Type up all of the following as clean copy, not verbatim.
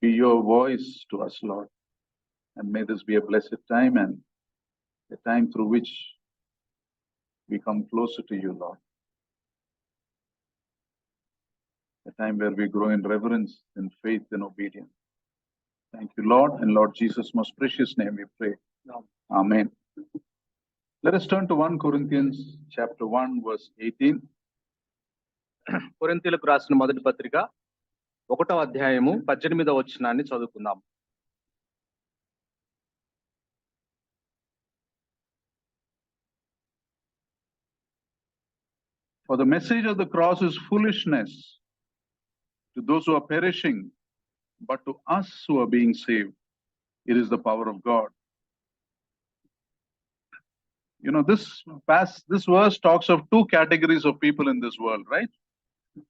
Be your voice to us, Lord. And may this be a blessed time and a time through which we come closer to you, Lord. A time where we grow in reverence, in faith, and obedience. Thank you, Lord. In Lord Jesus' most precious name we pray. Amen. Let us turn to 1 Corinthians chapter 1, verse 18. కొరింథీయులకు రాసిన మొదటి పత్రిక 1వ అధ్యాయము 18వ వచనాన్ని చదువుకుందాం. For the message of the cross is foolishness to those who are perishing, but to us who are being saved, it is the power of God. You know, this verse talks of two categories of people in this world, right?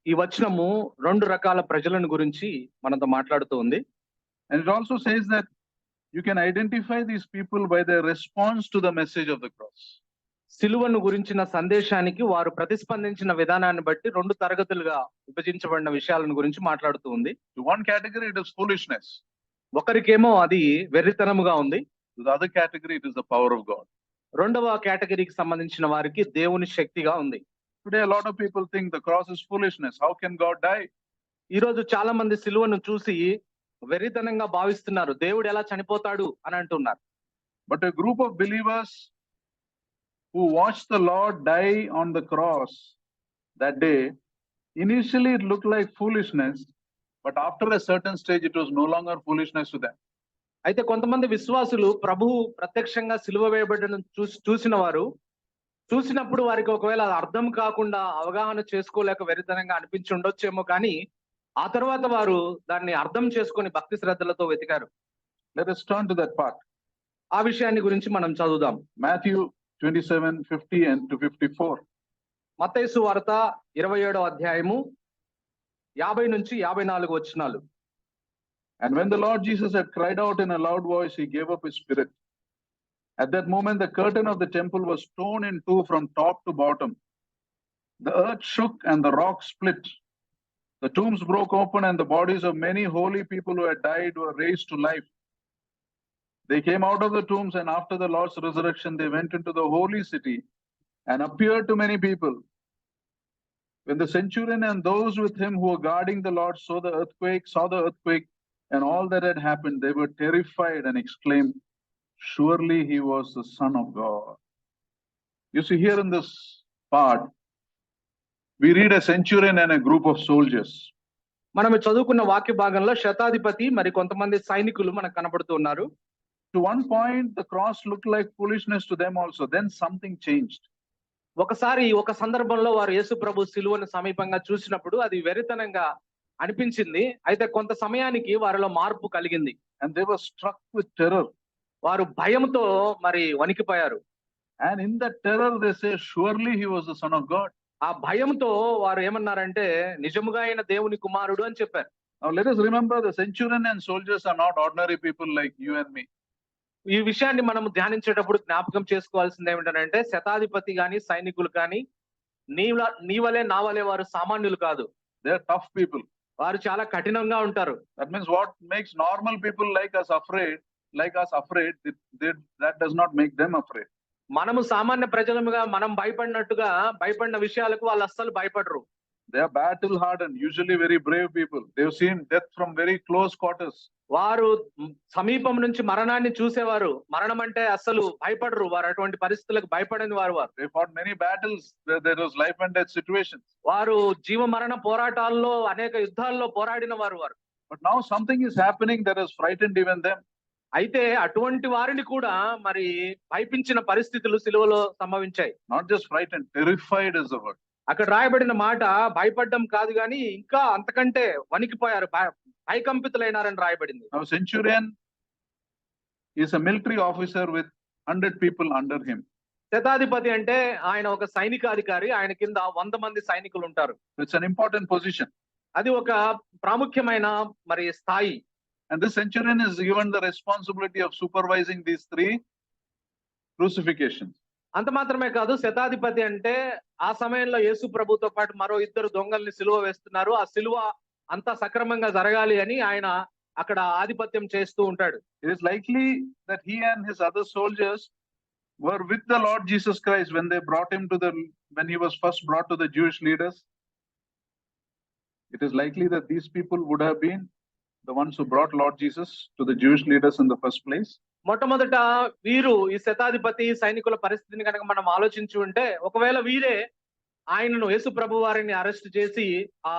ఈ వచనము రెండు రకాల ప్రజలను గురించి మనతో మాట్లాడుతూ ఉంది. And it also says that you can identify these people by their response to the message of the cross. సిలువను గురించిన సందేశానికి వారు ప్రతిస్పందించిన విధానాన్ని బట్టి రెండు తరగతులుగా విభజించబడిన విషయాలను గురించి మాట్లాడుతూ ఉంది. To one category it is foolishness. ఒకరికేమో అది వెర్రితనముగా ఉంది. To the other category it is the power of God. రెండవ కేటగిరీకి సంబంధించిన వారికి దేవుని శక్తిగా ఉంది. Today a lot of people think the cross is foolishness. How can God die? ఈ రోజు చాలా మంది సిలువను చూసి వెర్రితనంగా భావిస్తున్నారు. దేవుడు ఎలా చనిపోతాడు అని అంటున్నారు. But a group of believers who watched the Lord die on the cross that day, initially it looked like foolishness, but after a certain stage it was no longer foolishness to them. అయితే కొంతమంది విశ్వాసులు ప్రభువు ప్రత్యక్షంగా సిలువ వేయబడడం చూసిన వారు చూసినప్పుడు వారికి ఒకవేళ అర్థం కాకుండా అవగాహన చేసుకోలేక వెరితనంగా అనిపించి ఉండొచ్చేమో, కానీ ఆ తర్వాత వారు దాన్ని అర్థం చేసుకొని భక్తి శ్రద్ధలతో వెతికారు. Let us turn to that part. ఆ విషయాన్ని గురించి మనం చదువుదాం. Matthew 27:50 and to 54. మత్తయి సువార్త 27వ అధ్యాయము 50 నుంచి 54 వచనాలు. And when the Lord Jesus had cried out in a loud voice, he gave up his spirit. At that moment, the curtain of the temple was torn in two from top to bottom. The earth shook and the rocks split. The tombs broke open and the bodies of many holy people who had died were raised to life. They came out of the tombs, and after the Lord's resurrection, they went into the holy city and appeared to many people. When the centurion and those with him who were guarding the Lord saw the earthquake and all that had happened, they were terrified and exclaimed, "Surely he was the Son of God." You see, here in this part, we read a centurion and a group of soldiers. మనం చదువుకున్న వాక్య భాగంలో శతాధిపతి మరి కొంతమంది సైనికులు మనకు కనబడుతున్నారు. To one point, the cross looked like foolishness to them also. Then something changed. ఒకసారి ఒక సందర్భంలో వారు యేసు ప్రభు సిలువను సమీపంగా చూసినప్పుడు అది వెరితనంగా అనిపించింది. అయితే కొంత సమయానికి వారిలో మార్పు కలిగింది. And they were struck with terror. వారు భయంతో మరి వణికిపోయారు. And in that terror they say, "Surely he was the Son of God." ఆ భయంతో వారు ఏమన్నారంటే నిజముగా ఆయన దేవుని కుమారుడు అని చెప్పారు. Now let us remember, the centurion and soldiers are not ordinary people like you and me. ఈ విషయాన్ని మనం ధ్యానించేటప్పుడు జ్ఞాపకం చేసుకోవాల్సింది ఏమిటంటే శతాధిపతి గాని సైనికులు కానీ నీవలే నావలే వారు సామాన్యులు కాదు. They are tough people. వారు చాలా కఠినంగా ఉంటారు. That means what makes normal people like us afraid, that does not make them afraid. మనము సామాన్య ప్రజలుగా మనం భయపడిన విషయాలకు వాళ్ళు అస్సలు భయపడరు. They are battle hardened, usually very brave people. They have seen death from very close quarters. వారు సమీపం నుంచి మరణాన్ని చూసేవారు. మరణం అంటే అస్సలు భయపడరు. వారు అటువంటి పరిస్థితులకు భయపడని వారు. They fought many battles where there was life and death situations. వారు జీవ మరణ పోరాటాల్లో అనేక యుద్ధాల్లో పోరాడిన వారు. But now something is happening that has frightened even them. అయితే అటువంటి వారిని కూడా మరి భయపించిన పరిస్థితులు సిలువలో సంభవించాయి. Not just frightened, terrified is the word. అక్కడ రాయబడిన మాట భయపడ్డం కాదు గాని ఇంకా అంతకంటే వణికిపోయారు, భయకంపితులైనారని రాయబడింది. Now centurion is a military officer with 100 people under him. శతాధిపతి అంటే ఆయన ఒక సైనికాధికారి, ఆయన కింద 100 మంది సైనికులు ఉంటారు. It's an important position. అది ఒక ప్రాముఖ్యమైన మరి స్థాయి. And this centurion is given the responsibility of supervising these 3 crucifixions. అంత మాత్రమే కాదు, శతాధిపతి అంటే ఆ సమయంలో యేసు ప్రభుతో పాటు మరో ఇద్దరు దొంగల్ని సిలువ వేస్తున్నారు. ఆ సిలువ అంతా సక్రమంగా జరగాలి అని ఆయన అక్కడ ఆధిపత్యం చేస్తూ ఉంటాడు. It is likely that he and his other soldiers were with the Lord Jesus Christ when he was first brought to the Jewish leaders. It is likely that these people would have been the ones who brought Lord Jesus to the Jewish leaders in the first place. మొట్టమొదట వీరు ఈ శతాధిపతి సైనికుల పరిస్థితిని కనుక మనం ఆలోచించి ఉంటే, ఒకవేళ వీరే ఆయనను యేసు ప్రభు వారిని అరెస్ట్ చేసి ఆ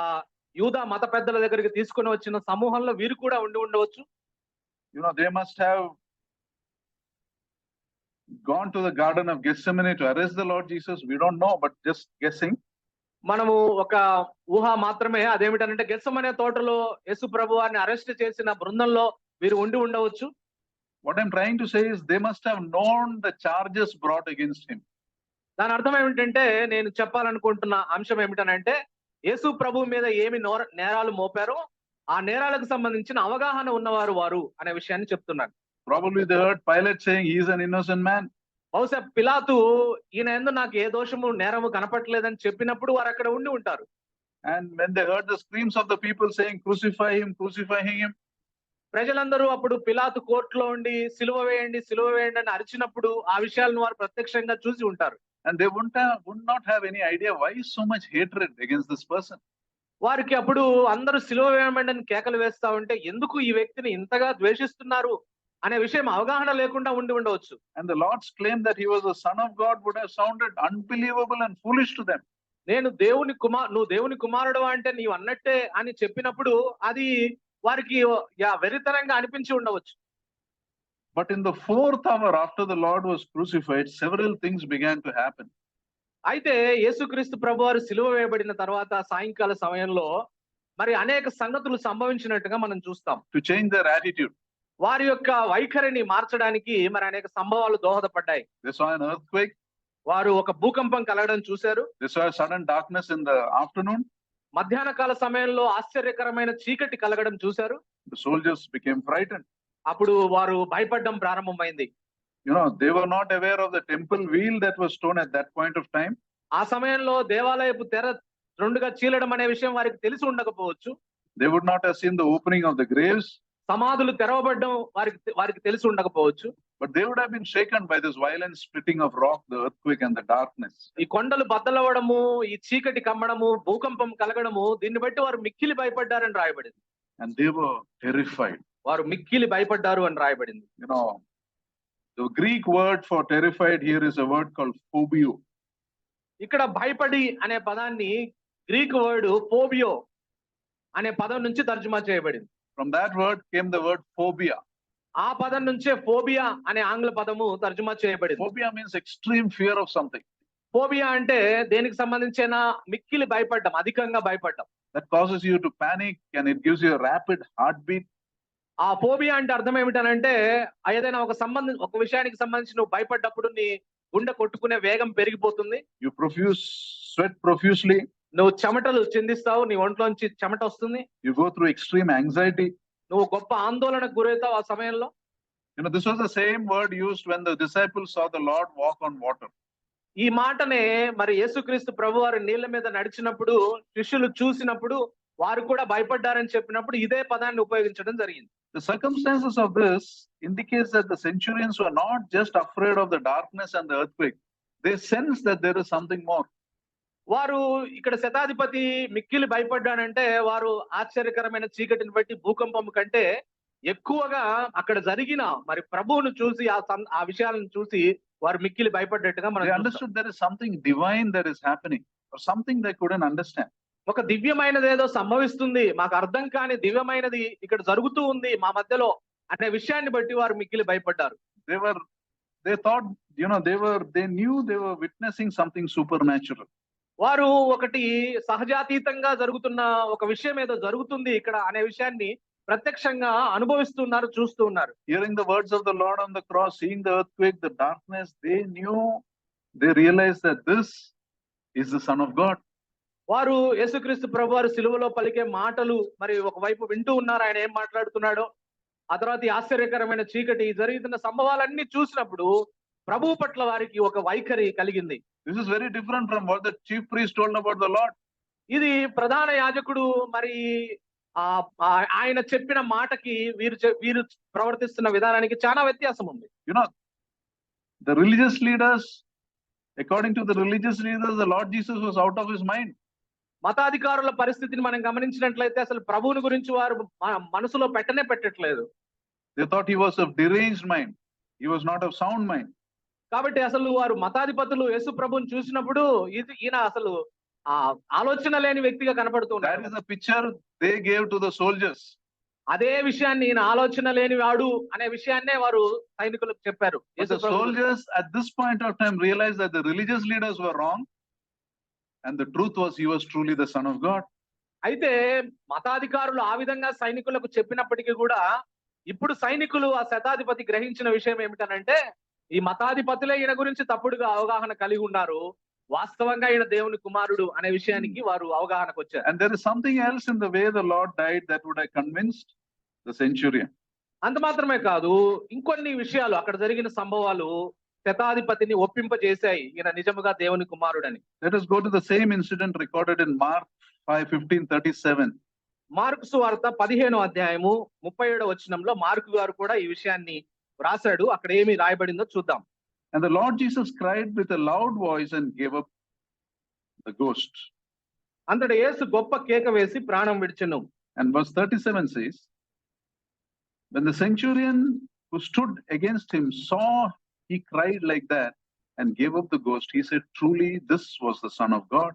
యూదా మత పెద్దల దగ్గరికి తీసుకొని వచ్చిన సమూహంలో వీరు కూడా ఉండి ఉండవచ్చు. You know, they must have gone to the Garden of Gethsemane to arrest the Lord Jesus. We don't know, but just guessing. మనము ఒక ఊహ మాత్రమే, అదేమిటంటే గెత్సెమనే తోటలో యేసు ప్రభు వారిని అరెస్ట్ చేసిన బృందంలో వీరు ఉండి ఉండవచ్చు. What I'm trying to say is they must have known the charges brought against him. దాని అర్థం ఏమిటంటే, నేను చెప్పాలనుకుంటున్న అంశం ఏమిటనంటే, యేసు ప్రభు మీద ఏమి నేరాలు మోపారో ఆ నేరాలకు సంబంధించిన అవగాహన ఉన్నవారు వారు అనే విషయాన్ని చెప్తున్నాను. Probably they heard Pilate saying he is an innocent man. బహుశా పిలాతు ఈయన యందు నాకు ఏ దోషము నేరము కనపట్లేదని చెప్పినప్పుడు వారు అక్కడ ఉండి ఉంటారు. And when they heard the screams of the people saying crucify him, ప్రజలందరూ అప్పుడు పిలాతు కోర్టులో ఉండి సిలువ వేయండి అని అరిచినప్పుడు ఆ విషయాలను వారు ప్రత్యక్షంగా చూసి ఉంటారు. and they would not have any idea why so much hatred against this person. వారికి అప్పుడు అందరూ సిలువ వేయమండి అని కేకలు వేస్తా ఉంటే ఎందుకు ఈ వ్యక్తిని ఇంతగా ద్వేషిస్తున్నారు అనే విషయం అవగాహన లేకుండా ఉండి ఉండవచ్చు. And the Lord's claim that he was the son of God would have sounded unbelievable and foolish to them. నువ్వు దేవుని కుమారుడు అంటే నీవు అన్నట్టే అని చెప్పినప్పుడు అది వారికి వెరితనంగా అనిపించి ఉండవచ్చు. But in the 4th hour after the Lord was crucified, several things began to happen. అయితే యేసుక్రీస్తు ప్రభువారు సిలువ వేయబడిన తర్వాత సాయంకాల సమయంలో మరి అనేక సంగతులు సంభవించినట్టుగా మనం చూస్తాం. To change their attitude. వారి యొక్క వైఖరిని మార్చడానికి మరి అనేక సంభవాలు దోహదపడ్డాయి. They saw an earthquake. వారు ఒక భూకంపం కలగడం చూశారు. They saw a sudden darkness in the afternoon. మధ్యాహ్న కాల సమయంలో ఆశ్చర్యకరమైన చీకటి కలగడం చూశారు. The soldiers became frightened. అప్పుడు వారు భయపడడం ప్రారంభమైంది. You know, they were not aware of the temple wheel that was torn at that point of time. ఆ సమయంలో దేవాలయపు తెర రెండుగా చీలడం అనే విషయం వారికి తెలిసి ఉండకపోవచ్చు. They would not have seen the opening of the graves. సమాధులు తెరవబడడం వారికి తెలిసి ఉండకపోవచ్చు. But they would have been shaken by this violent splitting of rock, the earthquake and the darkness. ఈ కొండలు బద్దలవ్వడము, ఈ చీకటి కమ్మడము, భూకంపం కలగడము, దీన్ని బట్టి వారు మిక్కిలి భయపడ్డారని రాయబడింది. And they were terrified. వారు మిక్కిలి భయపడ్డారు అని రాయబడింది. You know, the Greek word for terrified here is a word called phobio. ఇక్కడ భయపడి అనే పదాన్ని గ్రీక్ వర్డ్ ఫోబియో అనే పదం నుంచి తర్జుమా చేయబడింది. From that word came the word phobia. ఆ పదం నుంచే ఫోబియా అనే ఆంగ్ల పదము తర్జుమా చేయబడింది. Phobia means extreme fear of something. Phobia అంటే దేనికి సంబంధించిన మిక్కిలి భయపడ్డం, అధికంగా భయపడ్డం. That causes you to panic and it gives you a rapid heartbeat. ఆ ఫోబియా అంటే అర్థం ఏమిటనంటే, ఏదైనా ఒక విషయానికి సంబంధించి నువ్వు భయపడ్డప్పుడు నీ గుండె కొట్టుకునే వేగం పెరిగిపోతుంది. You sweat profusely. నువ్వు చెమటలు చిందిస్తావు, నీ ఒంట్లోంచి చెమట వస్తుంది. You go through extreme anxiety. నువ్వు గొప్ప ఆందోళనకు గురవుతావు ఆ సమయంలో. You know, this was the same word used when the disciples saw the Lord walk on water. ఈ మాటనే మరి యేసుక్రీస్తు ప్రభువారు నీళ్ల మీద నడిచినప్పుడు శిష్యులు చూసినప్పుడు వారు కూడా భయపడ్డారని చెప్పినప్పుడు ఇదే పదాన్ని ఉపయోగించడం జరిగింది. The circumstances of this indicates that the centurions were not just afraid of the darkness and the earthquake. They sensed that there is something more. వారు ఇక్కడ శతాధిపతి మిక్కిలి భయపడ్డానంటే వారు ఆశ్చర్యకరమైన చీకటిని బట్టి భూకంపం కంటే ఎక్కువగా అక్కడ జరిగిన మరి ప్రభువును చూసి ఆ విషయాలను చూసి వారు మిక్కిలి భయపడ్డట్టుగా They మనం understood there is something divine that is happening or something they couldn't understand. ఒక దివ్యమైనది ఏదో సంభవిస్తుంది, మాకు అర్థం కాని దివ్యమైనది ఇక్కడ జరుగుతూ ఉంది మా మధ్యలో అనే విషయాన్ని బట్టి వారు మిక్కిలి భయపడ్డారు. They thought, you know, they knew they were witnessing something supernatural. వారు ఒకటి సహజాతీతంగా జరుగుతున్న ఒక విషయం ఏదో జరుగుతుంది ఇక్కడ అనే విషయాన్ని ప్రత్యక్షంగా అనుభవిస్తున్నారు, చూస్తూ ఉన్నారు. Hearing the words of the Lord on the cross, seeing the earthquake, the darkness, they realized that this is the Son of God. వారు యేసుక్రీస్తు ప్రభువారు సిలువలో పలికే మాటలు మరి ఒకవైపు వింటూ ఉన్నారు, ఆయన ఏం మాట్లాడుతున్నాడో. ఆ తర్వాత ఈ ఆశ్చర్యకరమైన చీకటి జరుగుతున్న సంభవాలన్నీ చూసినప్పుడు ప్రభువు పట్ల వారికి ఒక వైఖరి కలిగింది. This is very different from what the chief priest told about the Lord. ఇది ప్రధాన యాజకుడు మరి ఆయన చెప్పిన మాటకి వీరు ప్రవర్తిస్తున్న విధానానికి చాలా వ్యత్యాసం ఉంది. You know, the religious leaders, according to the religious leaders, the Lord Jesus was out of his mind. మతాధికారుల పరిస్థితిని మనం గమనించినట్లయితే అసలు ప్రభువుని గురించి వారు మనసులో పెట్టట్లేదు. They thought he was of deranged mind. He was not of sound mind. కాబట్టి అసలు వారు మతాధిపతులు యేసు ప్రభువుని చూసినప్పుడు ఈయన అసలు ఆలోచన లేని వ్యక్తిగా కనపడుతున్నారు. That is the picture they gave to the soldiers. అదే విషయాన్ని ఈయన ఆలోచన లేని వాడు అనే విషయాన్నే వారు సైనికులకు చెప్పారు. The soldiers at this point of time realized that the religious leaders were wrong, and the truth was he was truly the Son of God. అయితే మతాధికారులు ఆ విధంగా సైనికులకు చెప్పినప్పటికీ కూడా ఇప్పుడు సైనికులు ఆ శతాధిపతి గ్రహించిన విషయం ఏమిటనంటే ఈ మతాధిపతులే ఈయన గురించి తప్పుడుగా అవగాహన కలిగి ఉన్నారు, వాస్తవంగా ఈయన దేవుని కుమారుడు అనే విషయానికి వారు అవగాహనకు వచ్చారు. And there is something else in the way the Lord died that would have convinced the centurion. అంత మాత్రమే కాదు, ఇంకొన్ని విషయాలు అక్కడ జరిగిన సంభవాలు శతాధిపతిని ఒప్పింపజేశాయి ఈయన నిజముగా దేవుని కుమారుడని. Let us go to the same incident recorded in Mark 5:15-37. Mark సువార్త 15వ అధ్యాయము 37వ వచనంలో మార్కు గారు కూడా ఈ విషయాన్ని రాశాడు. అక్కడ ఏమి రాయబడిందో చూద్దాం. And the Lord Jesus cried with a loud voice and gave up the ghost. అంతట యేసు గొప్ప కేక వేసి ప్రాణం విడిచెను. And verse 37 says, when the centurion who stood against him saw he cried like that and gave up the ghost, he said, truly this was the Son of God.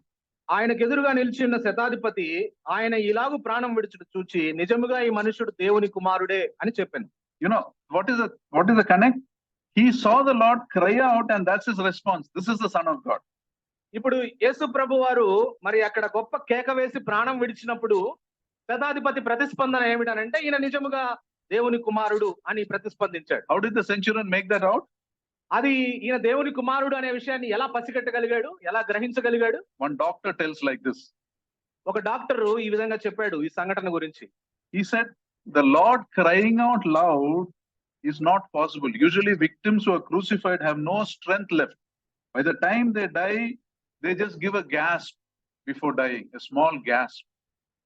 ఆయనకు ఎదురుగా నిలిచి ఉన్న శతాధిపతి ఆయన ఇలాగు ప్రాణం విడిచుట చూచి నిజముగా ఈ మనుషుడు దేవుని కుమారుడే అని చెప్పాను. You know, what is the connect? He saw the Lord cry out and that's his response. This is the Son of God. ఇప్పుడు యేసు ప్రభు వారు మరి అక్కడ గొప్ప కేక వేసి ప్రాణం విడిచినప్పుడు శతాధిపతి ప్రతిస్పందన ఏమిటనంటే ఈయన నిజముగా దేవుని కుమారుడు అని ప్రతిస్పందించాడు. How did the centurion make that out? అది ఈయన దేవుని కుమారుడు అనే విషయాన్ని ఎలా పసిగట్టగలిగాడు, ఎలా గ్రహించగలిగాడు? One doctor tells like this. ఒక డాక్టరు ఈ విధంగా చెప్పాడు ఈ సంఘటన గురించి. He said, the Lord crying out loud is not possible. Usually victims who are crucified have no strength left. By the time they die, they just give a gasp before dying, a small gasp.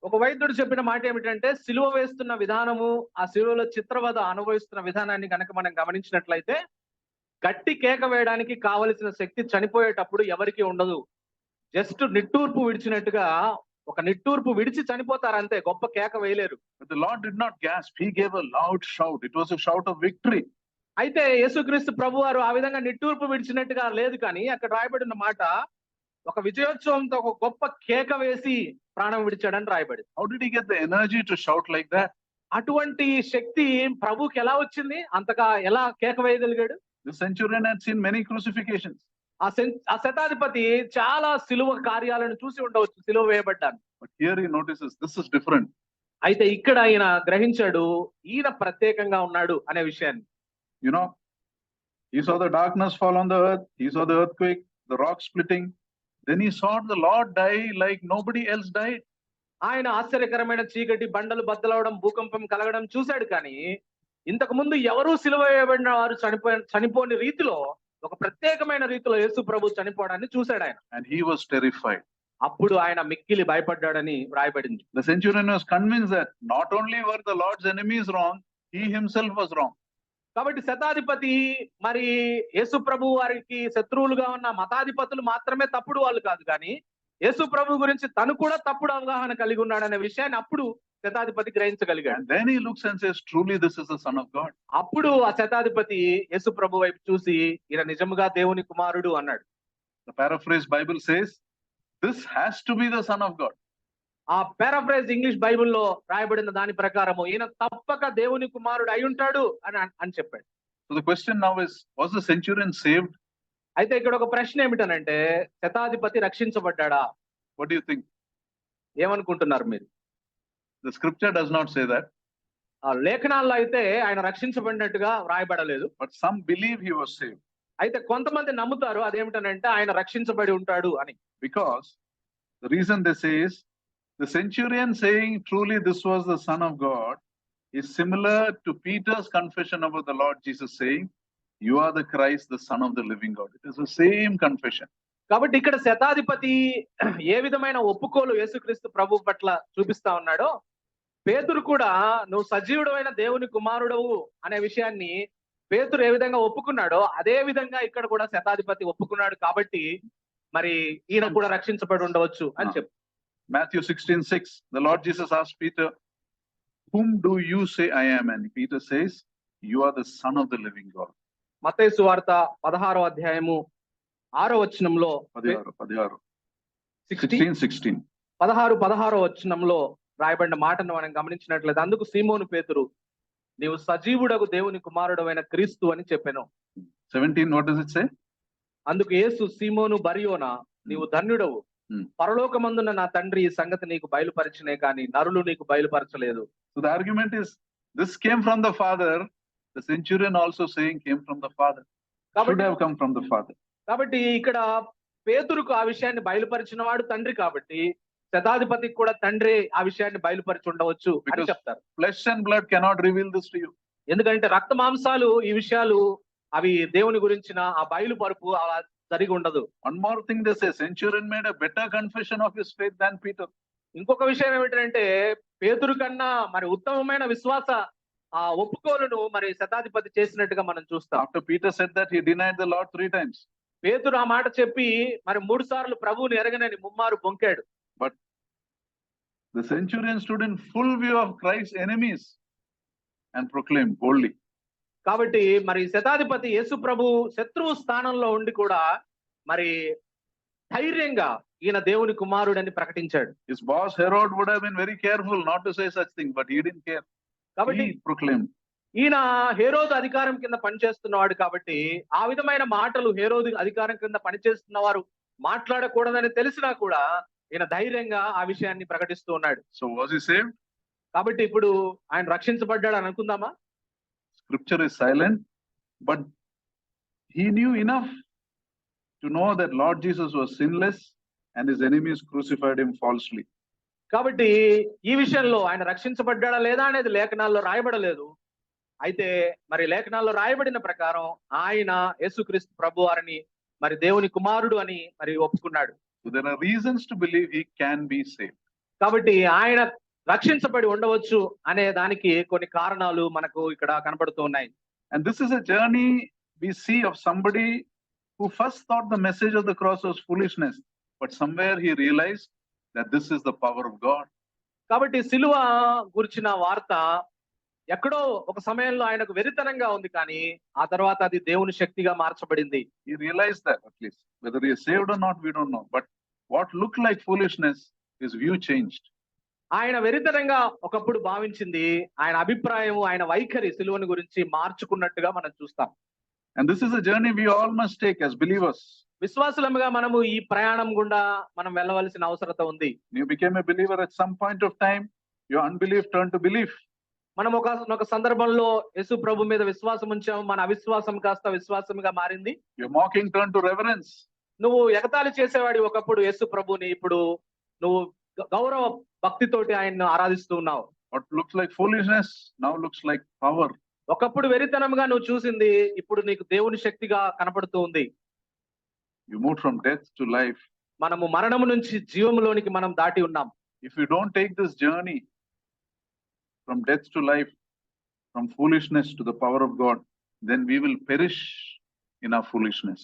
ఒక వైద్యుడు చెప్పిన మాట ఏమిటంటే సిలువ వేస్తున్న విధానము, ఆ సిలువలో చిత్రవద అనుభవిస్తున్న విధానాన్ని కనుక మనం గమనించినట్లయితే గట్టి కేక వేయడానికి కావలసిన శక్తి చనిపోయేటప్పుడు ఎవరికి ఉండదు. జస్ట్ నిట్టూర్పు విడిచినట్టుగా ఒక నిట్టూర్పు విడిచి చనిపోతారు అంతే, గొప్ప కేక వేయలేరు. But the Lord did not gasp. He gave a loud shout. It was a shout of victory. అయితే యేసుక్రీస్తు ప్రభువారు ఆ విధంగా నిట్టూర్పు విడిచినట్టుగా లేదు, కానీ అక్కడ రాయబడిన మాట ఒక విజయోత్సవంతో ఒక గొప్ప కేక వేసి ప్రాణం విడిచాడని రాయబడి. How did he get the energy to shout like that? అటువంటి శక్తి ప్రభుకి ఎలా వచ్చింది? అంతగా ఎలా కేక వేయగలిగాడు? The centurion had seen many crucifixions. ఆ శతాధిపతి చాలా సిలువ కార్యాలను చూసి ఉండవచ్చు, సిలువ వేయబడ్డాను. But here he notices this is different. అయితే ఇక్కడ ఆయన గ్రహించాడు ఈయన ప్రత్యేకంగా ఉన్నాడు అనే విషయాన్ని. You know, he saw the darkness fall on the earth. He saw the earthquake, the rock splitting. Then he saw the Lord die like nobody else died. ఆయన ఆశ్చర్యకరమైన చీకటి, బండలు బద్దలవడం, భూకంపం కలగడం చూశాడు, కానీ ఇంతకు ముందు ఎవరూ సిలువ వేయబడిన వారు చనిపోని రీతిలో ఒక ప్రత్యేకమైన రీతిలో యేసు ప్రభు చనిపోవడాన్ని చూశాడు ఆయన. And he was terrified. అప్పుడు ఆయన మిక్కిలి భయపడ్డాడని రాయబడింది. The centurion was convinced that not only were the Lord's enemies wrong, he himself was wrong. కాబట్టి శతాధిపతి మరి యేసు ప్రభు వారికి శత్రువులుగా ఉన్న మతాధిపతులు మాత్రమే తప్పుడు వాళ్ళు కాదు, కానీ యేసు ప్రభు గురించి తను కూడా తప్పుడు అవగాహన కలిగి ఉన్నాడనే విషయాన్ని అప్పుడు శతాధిపతి గ్రహించగలిగాడు. And then he looks and says, truly this is the Son of God. అప్పుడు ఆ శతాధిపతి యేసు ప్రభు వైపు చూసి ఈయన నిజముగా దేవుని కుమారుడు అన్నాడు. The paraphrase Bible says, this has to be the Son of God. ఆ పారాఫ్రేజ్ ఇంగ్లీష్ బైబిల్లో రాయబడిన దాని ప్రకారము ఈయన తప్పక దేవుని కుమారుడు అయి ఉంటాడు అని చెప్పాడు. So the question now is, was the centurion saved? అయితే ఇక్కడ ఒక ప్రశ్న ఏమిటనంటే శతాధిపతి రక్షించబడ్డాడా? What do you think? ఏమనుకుంటున్నారు మీరు? The scripture does not say that. ఆ లేఖనాల్లో అయితే ఆయన రక్షించబడినట్టుగా రాయబడలేదు. But some believe he was saved. అయితే కొంతమంది నమ్ముతారు అదేమిటనంటే ఆయన రక్షించబడి ఉంటాడు అని. Because the reason they say is, the centurion saying truly this was the Son of God is similar to Peter's confession about the Lord Jesus saying, You are the Christ, the Son of the living God. It is the same confession. కాబట్టి ఇక్కడ శతాధిపతి ఏ విధమైన ఒప్పుకోలు యేసుక్రీస్తు ప్రభు పట్ల చూపిస్తా ఉన్నాడో, పేతురు కూడా నువ్వు సజీవుడైన దేవుని కుమారుడవు అనే విషయాన్ని పేతురు ఏ విధంగా ఒప్పుకున్నాడో అదే విధంగా ఇక్కడ కూడా శతాధిపతి ఒప్పుకున్నాడు. కాబట్టి మరి ఈయన కూడా రక్షించబడి ఉండవచ్చు అని చెప్పు. Matthew 16:6, the Lord Jesus asked Peter, whom do you say I am? And Peter says, you are the Son of the living God. మత్తయి సువార్త 16వ అధ్యాయము 6వ వచనంలో 16వ వచనంలో రాయబడిన మాటను మనం గమనించినట్లయితే, అందుకు సీమోను పేతురు, నీవు సజీవుడగు దేవుని కుమారుడవైన క్రీస్తు అని చెప్పాను. 17, what does it say? అందుకు యేసు, సీమోను బరియోనా, నీవు ధన్యుడవు, పరలోకమందున నా తండ్రి ఈ సంగతి నీకు బయలుపరిచినే కానీ నరులు నీకు బయలుపరచలేదు. So the argument is, this came from the Father. The centurion also saying came from the Father. Should have come from the Father. కాబట్టి ఇక్కడ పేతురుకు ఆ విషయాన్ని బయలుపరిచిన వాడు తండ్రి, కాబట్టి శతాధిపతికి కూడా తండ్రి ఆ విషయాన్ని బయలుపరిచి ఉండవచ్చు అని చెప్తారు. Flesh and blood cannot reveal this to you. ఎందుకంటే రక్త మాంసాలు ఈ విషయాలు అవి దేవుని గురించిన ఆ బయలుపరుపు అలా జరిగి ఉండదు. One more thing they say, centurion made a better confession of his faith than Peter. ఇంకొక విషయం ఏమిటంటే, పేతురు కన్నా మరి ఉత్తమమైన విశ్వాస ఆ ఒప్పుకోలును మరి శతాధిపతి చేసినట్టుగా మనం చూస్తాం. After Peter said that, he denied the Lord 3 times. పేతురు ఆ మాట చెప్పి మరి 3 సార్లు ప్రభువుని ఎరగనని ముమ్మారు బొంకాడు. But the centurion stood in full view of Christ's enemies and proclaimed boldly. కాబట్టి మరి శతాధిపతి యేసు ప్రభు శత్రువు స్థానంలో ఉండి కూడా మరి ధైర్యంగా ఈయన దేవుని కుమారుడని ప్రకటించాడు. His boss Herod would have been very careful not to say such thing, but he didn't care. కాబట్టి He proclaimed. ఈయన హేరోదు అధికారం కింద పనిచేస్తున్నవాడు కాబట్టి ఆ విధమైన మాటలు హేరోదు అధికారం కింద పనిచేస్తున్న వారు మాట్లాడకూడదని తెలిసినా కూడా ఈయన ధైర్యంగా ఆ విషయాన్ని ప్రకటిస్తూ ఉన్నాడు. So was he saved? కాబట్టి ఇప్పుడు ఆయన రక్షించబడ్డాడు అని అనుకుందామా? Scripture is silent, but he knew enough to know that Lord Jesus was sinless and his enemies crucified him falsely. కాబట్టి ఈ విషయంలో ఆయన రక్షించబడ్డాడా లేదా అనేది లేఖనాల్లో రాయబడలేదు. అయితే మరి లేఖనాల్లో రాయబడిన ప్రకారం ఆయన యేసుక్రీస్తు ప్రభువారిని మరి దేవుని కుమారుడు అని మరి ఒప్పుకున్నాడు. So there are reasons to believe he can be saved. కాబట్టి ఆయన రక్షించబడి ఉండవచ్చు అనే దానికి కొన్ని కారణాలు మనకు ఇక్కడ కనబడుతూ ఉన్నాయి. And this is a journey we see of somebody who first thought the message of the cross was foolishness, but somewhere he realized that this is the power of God. కాబట్టి సిలువ గురించిన వార్త ఎక్కడో ఒక సమయంలో ఆయనకు వెరితనంగా ఉంది, కానీ ఆ తర్వాత అది దేవుని శక్తిగా మార్చబడింది. He realized that, at least whether he is saved or not, we don't know. But what looked like foolishness, his view changed. ఆయన వెరితనంగా ఒకప్పుడు భావించింది, ఆయన అభిప్రాయం, ఆయన వైఖరి సిలువని గురించి మార్చుకున్నట్టుగా మనం చూస్తాం. And this is a journey we all must take as believers. విశ్వాసులముగా మనము ఈ ప్రయాణం గుండా మనం వెళ్ళవలసిన అవసరత ఉంది. You became a believer at some point of time, your unbelief turned to belief. మనం ఒక సందర్భంలో యేసు ప్రభు మీద విశ్వాసం ఉంచాము, మన అవిశ్వాసం కాస్త విశ్వాసంగా మారింది. Your mocking turned to reverence. నువ్వు ఎగతాళి చేసేవాడి ఒకప్పుడు యేసు ప్రభుని, ఇప్పుడు నువ్వు గౌరవ భక్తితోటి ఆయన్ను ఆరాధిస్తూ ఉన్నావు. What looks like foolishness now looks like power. ఒకప్పుడు వెరితనంగా నువ్వు చూసింది ఇప్పుడు నీకు దేవుని శక్తిగా కనపడుతూ ఉంది. You moved from death to life. మనము మరణము నుంచి జీవములోనికి మనం దాటి ఉన్నాం. If you don't take this journey from death to life, from foolishness to the power of God, then we will perish in our foolishness.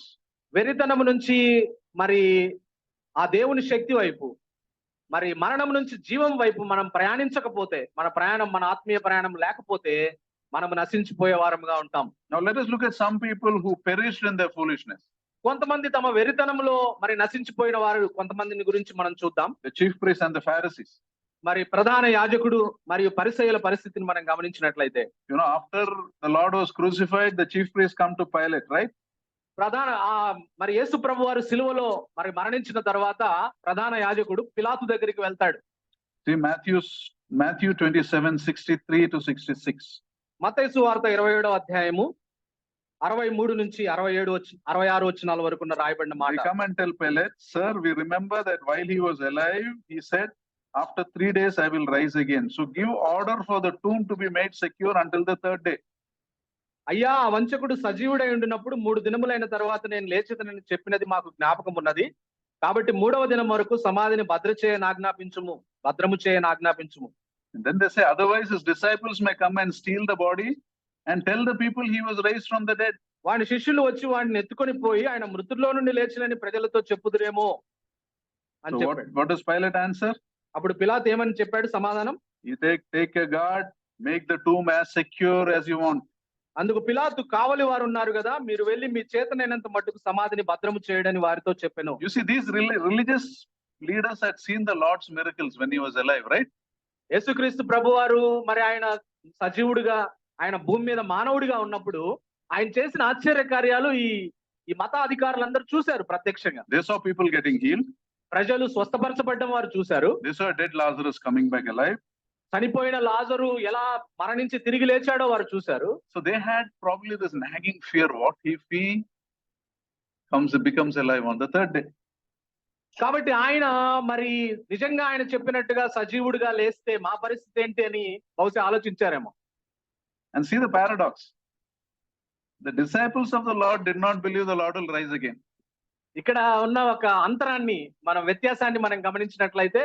వెరితనము నుంచి మరి ఆ దేవుని శక్తి వైపు, మరి మరణం నుంచి జీవం వైపు మనం ప్రయాణించకపోతే, మన ప్రయాణం, మన ఆత్మీయ ప్రయాణం లేకపోతే మనం నశించిపోయే వారముగా ఉంటాం. Now let us look at some people who perished in their foolishness. కొంతమంది తమ వెరితనంలో మరి నశించిపోయిన వారు కొంతమందిని గురించి మనం చూద్దాం. The chief priests and the Pharisees. మరి ప్రధాన యాజకుడు మరియు పరిసయ్యుల పరిస్థితిని మనం గమనించినట్లయితే, You know, after the Lord was crucified, the chief priests come to Pilate, right? మరి యేసు ప్రభు వారు సిలువలో మరి మరణించిన తర్వాత ప్రధాన యాజకుడు పిలాతు దగ్గరికి వెళ్తాడు. See Matthew 27:63 to 66. మత్తయి సువార్త 27వ అధ్యాయము 63 నుంచి 66 వచనాల వరకు రాయబడిన మాట. They come and tell Pilate, Sir, we remember that while he was alive, he said, after 3 days I will rise again. So give order for the tomb to be made secure until the 3rd day. అయ్యా ఆ వంచకుడు సజీవుడై ఉండినప్పుడు 3 దినములైన తర్వాత నేను లేచిదనని చెప్పినది మాకు జ్ఞాపకం ఉన్నది. కాబట్టి 3వ దినం వరకు సమాధిని భద్రము చేయని ఆజ్ఞాపించుము. And then they say, otherwise his disciples may come and steal the body and tell the people he was raised from the dead. వాని శిష్యులు వచ్చి వాడిని ఎత్తుకొని పోయి ఆయన మృతుల్లో నుండి లేచినని ప్రజలతో చెప్పుదురేమో అని So చెప్పాడు. what does Pilate answer? అప్పుడు పిలాతు ఏమని చెప్పాడు సమాధానం? You take a guard, make the tomb as secure as you want. అందుకు పిలాతు కావలి వారు ఉన్నారు కదా, మీరు వెళ్ళి మీ చేతనైనంత మట్టుకు సమాధిని భద్రము చేయడని వారితో చెప్పెను. You see, these religious leaders had seen the Lord's miracles when he was alive, right? యేసుక్రీస్తు ప్రభువారు మరి ఆయన సజీవుడిగా ఆయన భూమి మీద మానవుడిగా ఉన్నప్పుడు ఆయన చేసిన ఆశ్చర్య కార్యాలు ఈ మత అధికారులందరూ చూశారు ప్రత్యక్షంగా. They saw people getting healed. ప్రజలు స్వస్థపరచబడ్డం వారు చూశారు. They saw dead Lazarus coming back alive. చనిపోయిన లాజరు ఎలా మరణించి తిరిగి లేచాడో వారు చూశారు. So they had probably this nagging fear, what if he becomes alive on the third day? కాబట్టి ఆయన మరి నిజంగా ఆయన చెప్పినట్టుగా సజీవుడిగా లేస్తే మా పరిస్థితి ఏంటి అని బహుశా ఆలోచించారేమో. And see the paradox. The disciples of the Lord did not believe the Lord will rise again. ఇక్కడ ఉన్న ఒక అంతరాన్ని వ్యత్యాసాన్ని మనం గమనించినట్లయితే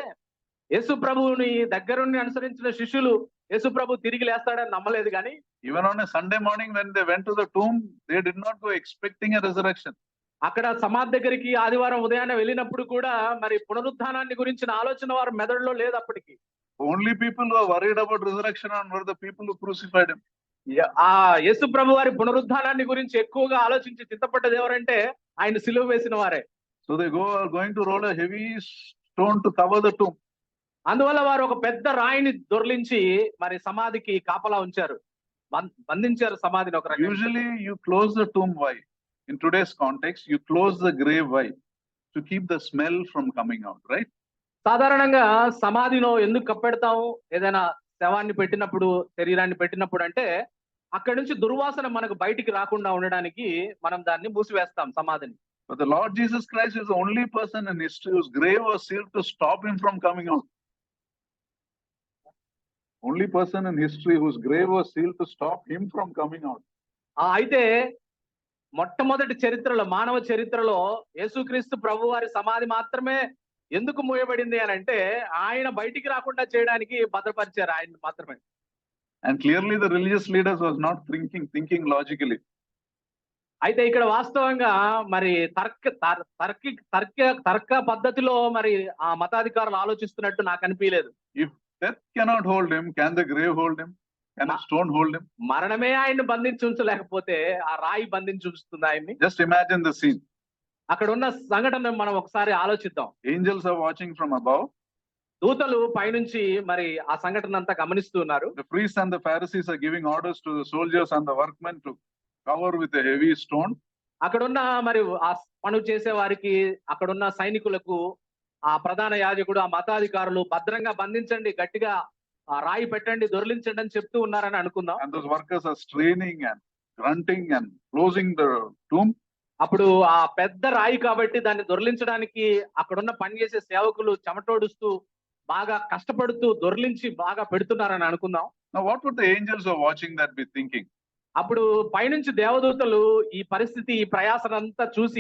యేసు ప్రభువుని దగ్గరుండి అనుసరించిన శిష్యులు యేసు ప్రభు తిరిగి లేస్తాడని నమ్మలేదు కానీ even on a Sunday morning when they went to the tomb, they did not go expecting a resurrection. అక్కడ సమాధి దగ్గరికి ఆదివారం ఉదయాన్నే వెళ్ళినప్పుడు కూడా మరి పునరుద్ధానాన్ని గురించిన ఆలోచన వారు మెదడులో లేదు అప్పటికి. Only people who are worried about resurrection were the people who crucified him. ఆ యేసు ప్రభు వారి పునరుద్ధానాన్ని గురించి ఎక్కువగా ఆలోచించి చింతపడ్డది ఎవరంటే ఆయన సిలువ వేసిన వారే. So they are going to roll a heavy stone to cover the tomb. అందువల్ల వారు ఒక పెద్ద రాయిని దొర్లించి మరి సమాధికి కాపలా ఉంచారు, బంధించారు సమాధిని ఒక రకంగా. Usually you close the tomb why? In today's context, you close the grave why? To keep the smell from coming out, right? సాధారణంగా సమాధిలో ఎందుకు కప్పెడతాము? ఏదైనా శవాన్ని పెట్టినప్పుడు, శరీరాన్ని పెట్టినప్పుడు అంటే అక్కడి నుంచి దుర్వాసన మనకు బయటికి రాకుండా ఉండడానికి మనం దాన్ని మూసివేస్తాం సమాధిని. But the Lord Jesus Christ is the only person in history whose grave was sealed to stop him from coming out. Only person in history whose grave was sealed to stop him from coming out. అయితే మొట్టమొదటి చరిత్రలో, మానవ చరిత్రలో యేసుక్రీస్తు ప్రభు వారి సమాధి మాత్రమే ఎందుకు మూయబడింది అని అంటే ఆయన బయటికి రాకుండా చేయడానికి భద్రపరిచారు ఆయన మాత్రమే. And clearly the religious leaders was not thinking logically. అయితే ఇక్కడ వాస్తవంగా మరి తర్క పద్ధతిలో మరి ఆ మతాధికారులు ఆలోచిస్తున్నట్టు నాకు అనిపించలేదు. If death cannot hold him, can the grave hold him? Can a stone hold him? మరణమే ఆయన్ని బంధించి ఉంచలేకపోతే ఆ రాయి బంధించి ఉంచుతుంది ఆయన్ని. Just imagine the scene. అక్కడ ఉన్న సంఘటన మనం ఒకసారి ఆలోచిద్దాం. Angels are watching from above. దూతలు పైనుంచి మరి ఆ సంఘటన అంతా గమనిస్తున్నారు. The priests and the Pharisees are giving orders to the soldiers and the workmen to cover with a heavy stone. అక్కడున్న మరి ఆ పనులు చేసే వారికి, అక్కడున్న సైనికులకు ఆ ప్రధాన యాజకుడు, ఆ మతాధికారులు భద్రంగా బంధించండి, గట్టిగా ఆ రాయి పెట్టండి, దొర్లించండి అని చెప్తూ ఉన్నారని అనుకుందాం. And those workers are straining and grunting and closing the tomb. అప్పుడు ఆ పెద్ద రాయి కాబట్టి దాన్ని దొర్లించడానికి అక్కడున్న పనిచేసే సేవకులు చెమటోడుస్తూ బాగా కష్టపడుతూ దొర్లించి బాగా పెడుతున్నారని అనుకుందాం. Now what would the angels who are watching that be thinking? అప్పుడు పైనుంచి దేవదూతలు ఈ పరిస్థితి, ఈ ప్రయాసనంతా చూసి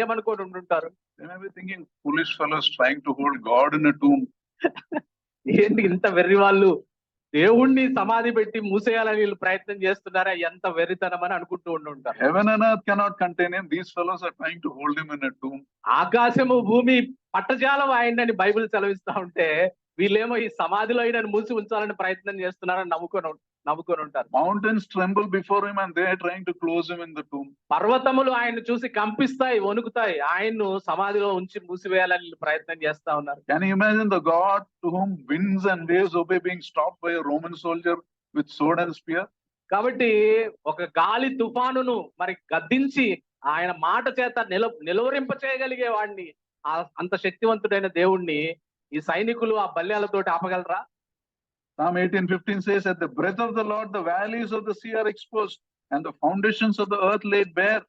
ఏమనుకొని ఉంటుంటారు? They may be thinking, foolish fellows trying to hold God in a tomb. ఏంటి ఇంత వెర్రి వాళ్ళు దేవుణ్ణి సమాధి పెట్టి మూసేయాలని వీళ్ళు ప్రయత్నం చేస్తున్నారా, ఎంత వెర్రితనం అని అనుకుంటూ ఉంటుంటారు. Heaven and earth cannot contain him. These fellows are trying to hold him in a tomb. ఆకాశము భూమి పట్టజాలం ఆయనని బైబిల్ సెలవిస్తా ఉంటే వీళ్ళేమో ఈ సమాధిలో ఆయన మూసి ఉంచాలని ప్రయత్నం చేస్తున్నారని నవ్వుకొని ఉంటారు. Mountains tremble before him and they are trying to close him in the tomb. పర్వతములు ఆయన చూసి కంపిస్తాయి, వణుకుతాయి, ఆయన్ను సమాధిలో ఉంచి మూసివేయాలని ప్రయత్నం చేస్తా ఉన్నారు. Can you imagine the God to whom winds and waves obey being stopped by a Roman soldier with sword and spear? కాబట్టి ఒక గాలి తుఫానును మరి గద్దించి ఆయన మాట చేత నిలువరింప చేయగలిగే వాడిని, అంత శక్తివంతుడైన దేవుణ్ణి ఈ సైనికులు ఆ బల్యాలతోటి ఆపగలరా? Psalm 18:15 says, at the breath of the Lord, the valleys of the sea are exposed and the foundations of the earth laid bare.